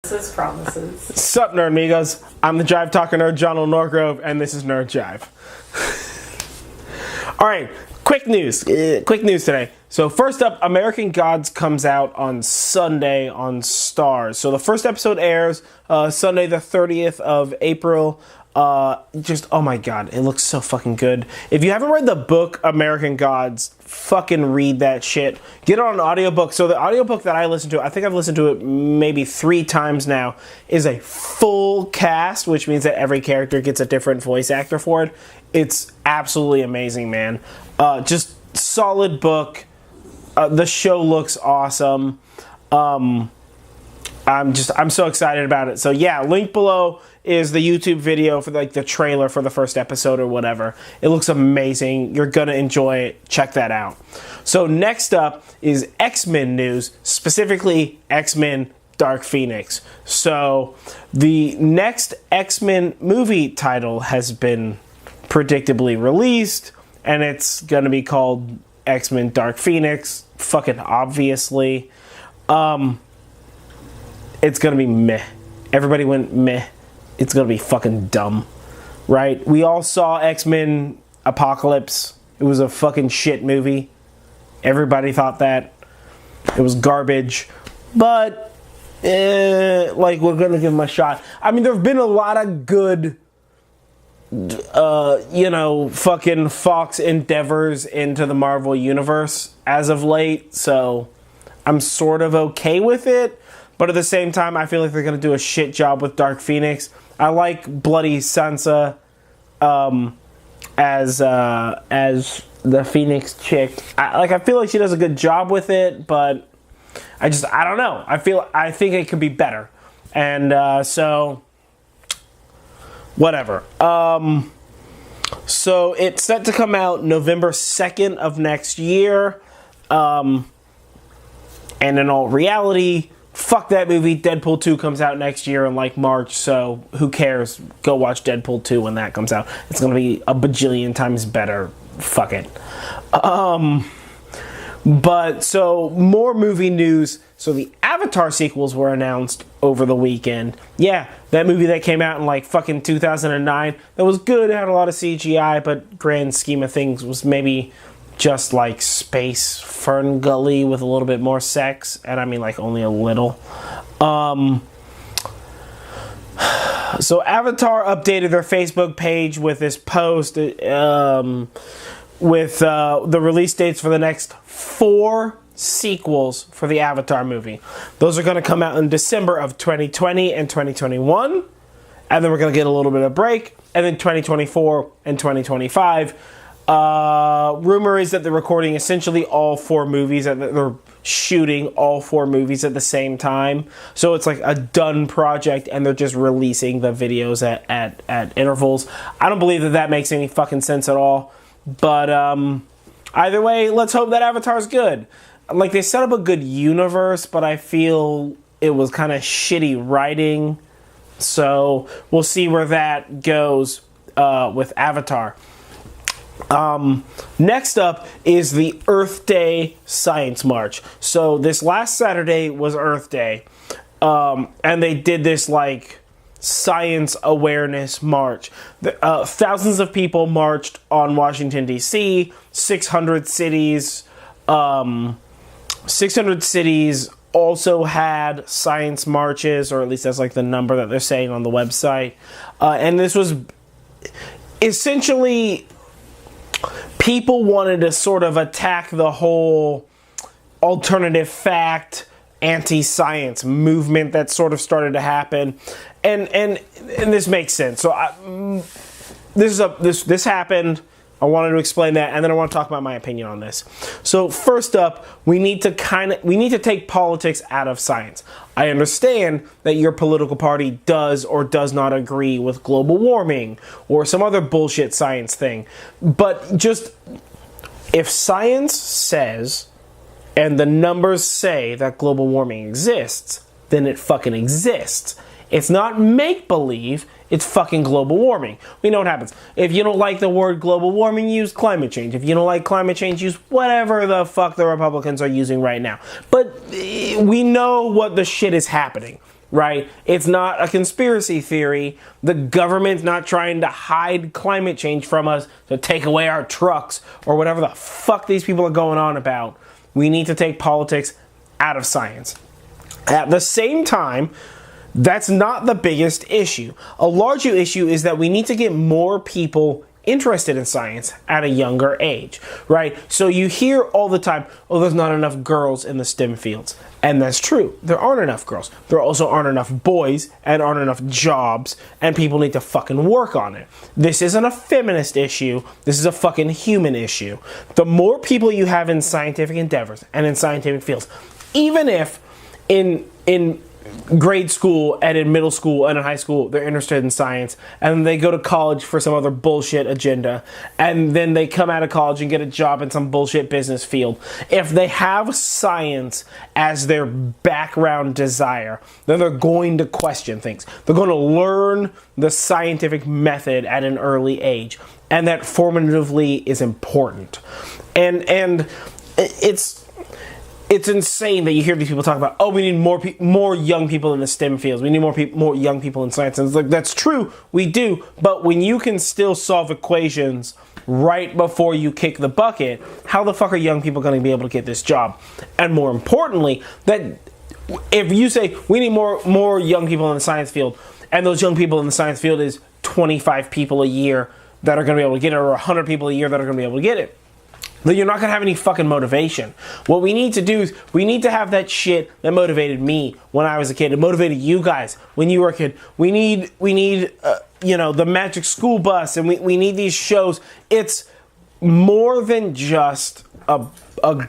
Promises. Sup, Nerdmigos? I'm the Jive Talker Nerd, John Norgrove, and this is Nerd Jive. Alright, quick news. Quick news today. So first up, American Gods comes out on Sunday on Starz. So the first episode airs Sunday the 30th of April. Oh my god, it looks so fucking good. If you haven't read the book American Gods, fucking read that shit. Get it on an audiobook. So the audiobook that I listen to, I think I've listened to it maybe 3 times now, is a full cast, which means that every character gets a different voice actor for it. It's absolutely amazing, man. Just solid book. The show looks awesome. I'm so excited about it. So yeah, link below is the YouTube video for like the trailer for the first episode or whatever. It looks amazing. You're gonna enjoy it. Check that out. So next up is X-Men news, specifically X-Men Dark Phoenix. So the next X-Men movie title has been predictably released, and it's gonna be called X-Men Dark Phoenix. Fucking obviously. It's gonna be meh. Everybody went meh. It's gonna be fucking dumb, right? We all saw X-Men Apocalypse. It was a fucking shit movie. Everybody thought that. It was garbage. But, like, we're gonna give them a shot. I mean, there have been a lot of good, fucking Fox endeavors into the Marvel Universe as of late, so I'm sort of okay with it. But at the same time, I feel like they're going to do a shit job with Dark Phoenix. I like Bloody Sansa as the Phoenix chick. I feel like she does a good job with it, but I don't know. I think it could be better. And so whatever. So it's set to come out November 2nd of next year. And in all reality, fuck that movie. Deadpool 2 comes out next year in like March, so who cares? Go watch Deadpool 2 when that comes out. It's gonna be a bajillion times better. Fuck it. But so more movie news. So the Avatar sequels were announced over the weekend. Yeah, that movie that came out in like fucking 2009. That was good. It had a lot of CGI, but grand scheme of things was maybe just like Space Fern Gully with a little bit more sex, and I mean like only a little. So Avatar updated their Facebook page with this post with the release dates for the next 4 sequels for the Avatar movie. Those are going to come out in December of 2020 and 2021, and then we're going to get a little bit of break, and then 2024 and 2025. Rumor is that they're recording essentially all 4 movies, and they're shooting all 4 movies at the same time. So it's like a done project, and they're just releasing the videos at intervals. I don't believe that makes any fucking sense at all. But either way, let's hope that Avatar's good. Like, they set up a good universe, but I feel it was kind of shitty writing. So we'll see where that goes with Avatar. Next up is the Earth Day Science March. So this last Saturday was Earth Day, and they did this like science awareness march. Thousands of people marched on Washington D.C. 600 cities. 600 cities also had science marches, or at least that's like the number that they're saying on the website. And this was essentially, people wanted to sort of attack the whole alternative fact, anti-science movement that sort of started to happen, and this makes sense. So this happened. I wanted to explain that, and then I want to talk about my opinion on this. So first up, we need to take politics out of science. I understand that your political party does or does not agree with global warming or some other bullshit science thing, but just if science says and the numbers say that global warming exists, then it fucking exists. It's not make-believe, it's fucking global warming. We know what happens. If you don't like the word global warming, use climate change. If you don't like climate change, use whatever the fuck the Republicans are using right now. But we know what the shit is happening. right? It's not a conspiracy theory. The government's not trying to hide climate change from us to take away our trucks or whatever the fuck these people are going on about. We need to take politics out of science. At the same time, that's not the biggest issue. A larger issue is that we need to get more people interested in science at a younger age, right? So you hear all the time, oh, there's not enough girls in the STEM fields. And that's true. There aren't enough girls. There also aren't enough boys and aren't enough jobs, and people need to fucking work on it. This isn't a feminist issue. This is a fucking human issue. The more people you have in scientific endeavors and in scientific fields, even if in grade school and in middle school and in high school they're interested in science, and they go to college for some other bullshit agenda, and then they come out of college and get a job in some bullshit business field. If they have science as their background desire, then they're going to question things. They're going to learn the scientific method at an early age, and that formatively is important. And it's insane that you hear these people talk about, oh, we need more young people in the STEM fields. We need more young people in science. And it's like, that's true, we do. But when you can still solve equations right before you kick the bucket, how the fuck are young people going to be able to get this job? And more importantly, that if you say we need more young people in the science field, and those young people in the science field is 25 people a year that are going to be able to get it, or 100 people a year that are going to be able to get it, then you're not going to have any fucking motivation. What we need to do is we need to have that shit that motivated me when I was a kid. It motivated you guys when you were a kid. We need the Magic School Bus, and we need these shows. It's more than just a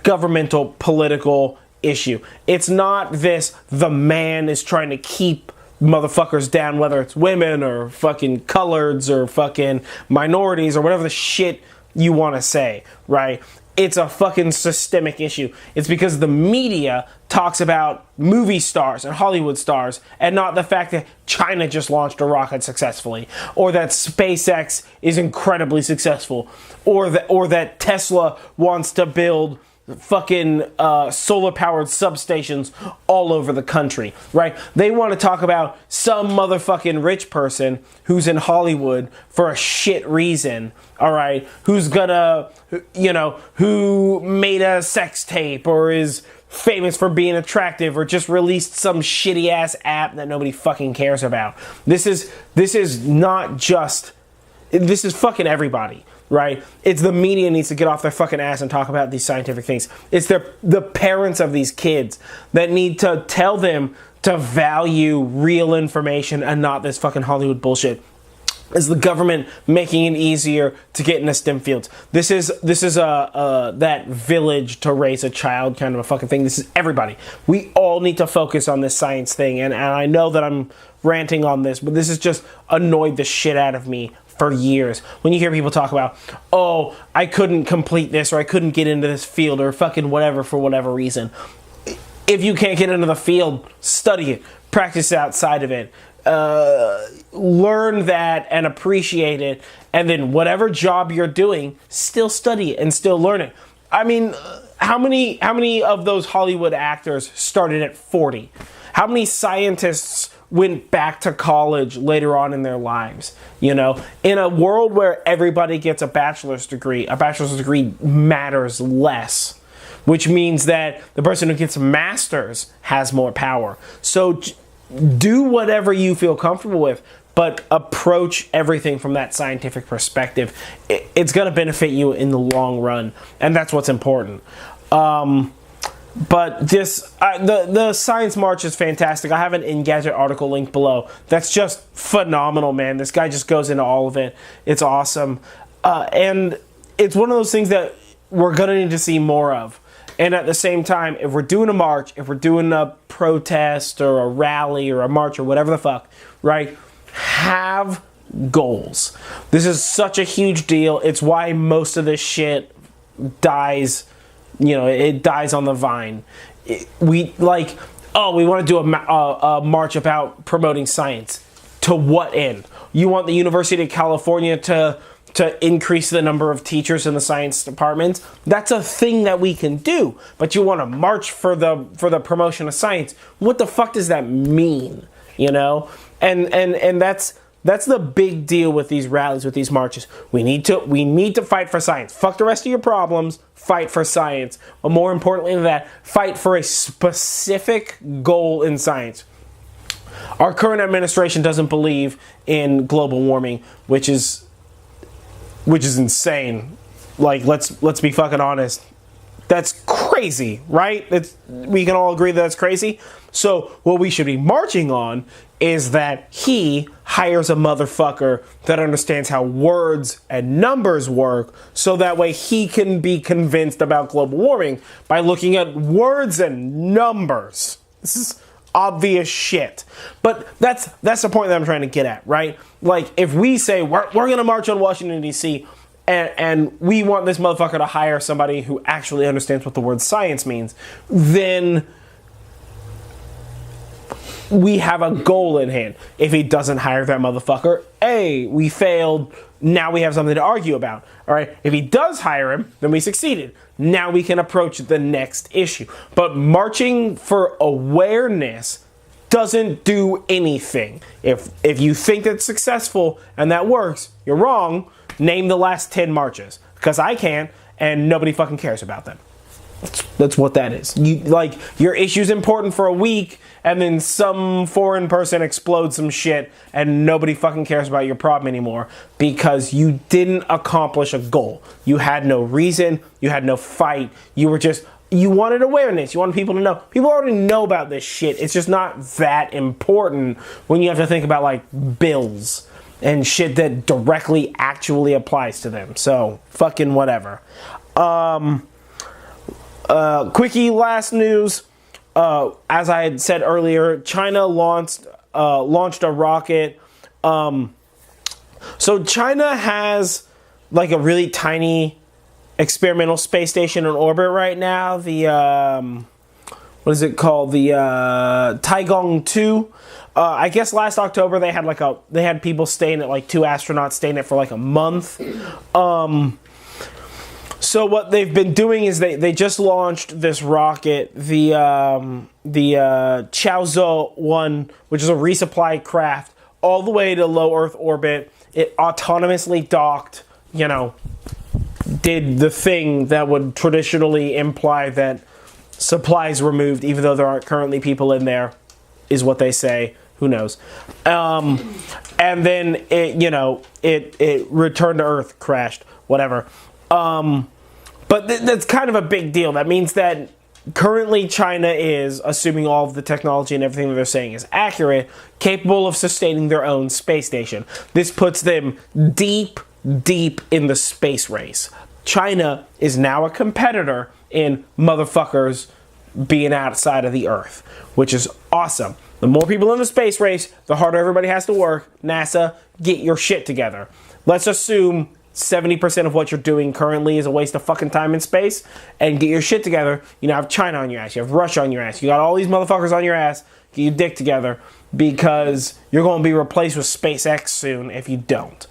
governmental political issue. It's not this, the man is trying to keep motherfuckers down, whether it's women or fucking coloreds or fucking minorities or whatever the shit you want to say, right? It's a fucking systemic issue. It's because the media talks about movie stars and Hollywood stars, and not the fact that China just launched a rocket successfully, or that SpaceX is incredibly successful, or that Tesla wants to build fucking solar-powered substations all over the country, right? They want to talk about some motherfucking rich person who's in Hollywood for a shit reason, all right? Who's gonna, who made a sex tape, or is famous for being attractive, or just released some shitty-ass app that nobody fucking cares about. This is fucking everybody. Right? It's the media needs to get off their fucking ass and talk about these scientific things. It's the parents of these kids that need to tell them to value real information and not this fucking Hollywood bullshit. Is the government making it easier to get into STEM fields? This is that village to raise a child kind of a fucking thing. This is everybody. We all need to focus on this science thing. And I know that I'm ranting on this, but this has just annoyed the shit out of me for years. When you hear people talk about, oh, I couldn't complete this, or I couldn't get into this field, or fucking whatever for whatever reason. If you can't get into the field, study it. Practice outside of it. Learn that and appreciate it. And then whatever job you're doing, still study it and still learn it. I mean, how many of those Hollywood actors started at 40? How many scientists went back to college later on in their lives? In a world where everybody gets a bachelor's degree matters less, which means that the person who gets a master's has more power. So do whatever you feel comfortable with, but approach everything from that scientific perspective. It's going to benefit you in the long run, and that's what's important. But the Science March is fantastic. I have an Engadget article linked below. That's just phenomenal, man. This guy just goes into all of it. It's awesome. And it's one of those things that we're going to need to see more of. And at the same time, if we're doing a march, if we're doing a protest or a rally or a march or whatever the fuck, right, have goals. This is such a huge deal. It's why most of this shit dies. It dies on the vine. We want to do a march about promoting science. To what end? You want the University of California to to increase the number of teachers in the science departments. That's a thing that we can do. But you want to march for the promotion of science. What the fuck does that mean? You know? And that's the big deal with these rallies, with these marches. We need to fight for science. Fuck the rest of your problems. Fight for science. But more importantly than that, fight for a specific goal in science. Our current administration doesn't believe in global warming, which is insane. Like, let's be fucking honest. That's crazy, right? We can all agree that that's crazy. So what we should be marching on is that he hires a motherfucker that understands how words and numbers work, so that way he can be convinced about global warming by looking at words and numbers. This is obvious shit. But that's the point that I'm trying to get at, right? Like, if we say we're going to march on Washington, D.C., and we want this motherfucker to hire somebody who actually understands what the word science means, then we have a goal in hand. If he doesn't hire that motherfucker, we failed. Now we have something to argue about. All right. If he does hire him, then we succeeded. Now we can approach the next issue. But marching for awareness doesn't do anything. If you think that's successful and that works, you're wrong. Name the last 10 marches, because I can't, and nobody fucking cares about them. That's what that is. Your issue's important for a week, and then some foreign person explodes some shit, and nobody fucking cares about your problem anymore, because you didn't accomplish a goal. You had no reason. You had no fight. You wanted awareness. You wanted people to know. People already know about this shit. It's just not that important when you have to think about, like, bills and shit that directly actually applies to them. So, fucking whatever. Quickie last news. As I had said earlier, China launched a rocket. So China has like a really tiny experimental space station in orbit right now. The what is it called? The Taigong 2. I guess last October they had people staying at, like, 2 astronauts staying at for like a month. So what they've been doing is they just launched this rocket, the Chaozhou 1, which is a resupply craft, all the way to low Earth orbit. It autonomously docked, did the thing that would traditionally imply that supplies were moved, even though there aren't currently people in there, is what they say. Who knows? And then it returned to Earth, crashed, whatever. But that's kind of a big deal. That means that currently China is, assuming all of the technology and everything that they're saying is accurate, capable of sustaining their own space station. This puts them deep, deep in the space race. China is now a competitor in motherfuckers being outside of the Earth, which is awesome. The more people in the space race, the harder everybody has to work. NASA, get your shit together. Let's assume 70% of what you're doing currently is a waste of fucking time in space, and get your shit together. You now have China on your ass. You have Russia on your ass. You got all these motherfuckers on your ass. Get your dick together, because you're going to be replaced with SpaceX soon if you don't.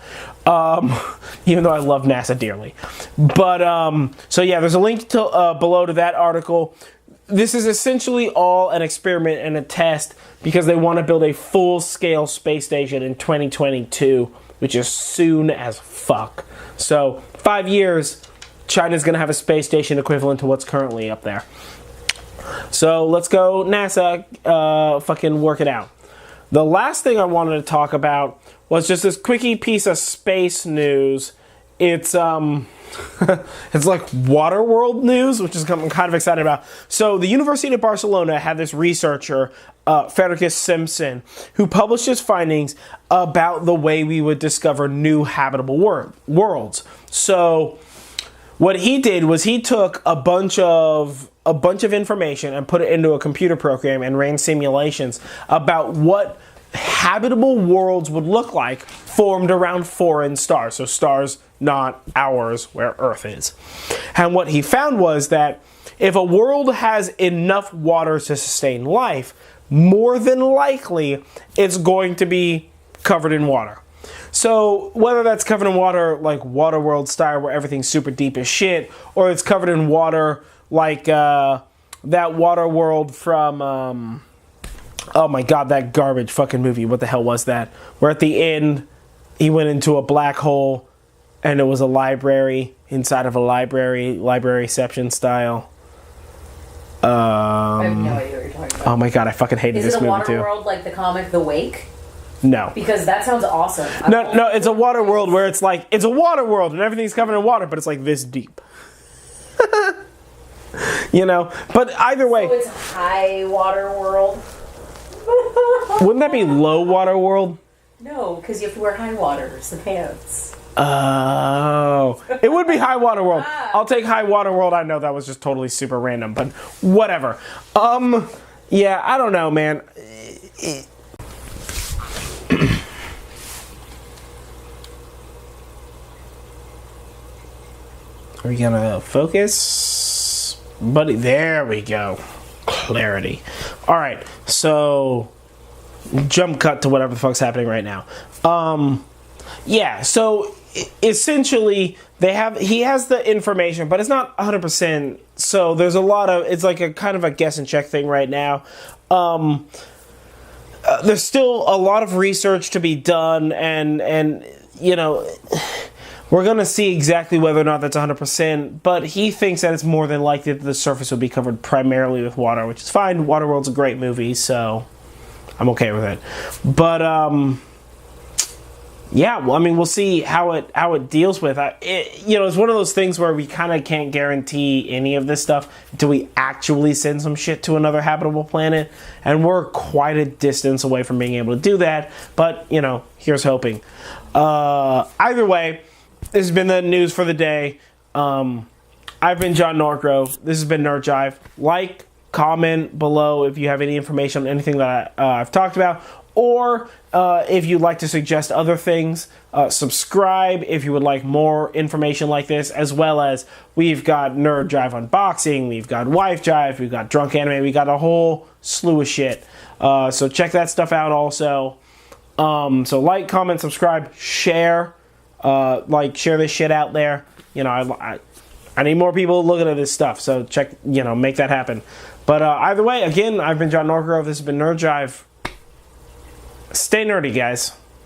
Even though I love NASA dearly. But, so yeah, there's a link to below to that article. This is essentially all an experiment and a test, because they want to build a full-scale space station in 2022, which is soon as fuck. So, 5 years, China's going to have a space station equivalent to what's currently up there. So, let's go NASA, fucking work it out. The last thing I wanted to talk about was just this quickie piece of space news. It's it's like Waterworld news, which is I'm kind of excited about. So the University of Barcelona had this researcher, Fergus Simpson, who published his findings about the way we would discover new habitable worlds. So what he did was he took a bunch of information and put it into a computer program and ran simulations about what habitable worlds would look like formed around foreign stars. So stars not ours, where Earth is. And what he found was that if a world has enough water to sustain life, more than likely it's going to be covered in water. So whether that's covered in water like Waterworld style where everything's super deep as shit, or it's covered in water like that Waterworld from oh my god, that garbage fucking movie. What the hell was that? Where at the end he went into a black hole and it was a library inside of a libraryception style. I have no idea what you're talking about. Oh my god, I fucking hated this movie too. Is it a Waterworld like the comic The Wake? No. Because that sounds awesome. No, it's a water world where it's like, it's a water world and everything's covered in water, but it's like this deep. You know? But either way. So it's high water world? Wouldn't that be low water world? No, because you have to wear high waters, the pants. Oh. It would be high water world. I'll take high water world. I know that was just totally super random, but whatever. Yeah, I don't know, man. Are we gonna focus? Buddy, there we go. Clarity. Alright, so jump cut to whatever the fuck's happening right now. Yeah, so essentially he has the information, but it's not 100%. So there's a lot of, it's like a kind of a guess and check thing right now. There's still a lot of research to be done, and you know, we're going to see exactly whether or not that's 100%, but he thinks that it's more than likely that the surface will be covered primarily with water, which is fine. Waterworld's a great movie, so I'm okay with it. But yeah, well, I mean, we'll see how it deals with it. You know, it's one of those things where we kind of can't guarantee any of this stuff until we actually send some shit to another habitable planet, and we're quite a distance away from being able to do that. But you know, here's hoping. Either way, this has been the news for the day. I've been John Norgrove. This has been Nerd Jive. Like, comment below if you have any information on anything that I've talked about, or if you'd like to suggest other things. Subscribe if you would like more information like this, as well as we've got Nerd Jive unboxing, we've got Wife Jive, we've got Drunk Anime, we got a whole slew of shit. So check that stuff out also. So like, comment, subscribe, share. Share this shit out there. You know, I need more people looking at this stuff, so check, you know, make that happen. But either way, again, I've been John Norgrove. This has been Nerd Jive. Stay nerdy, guys.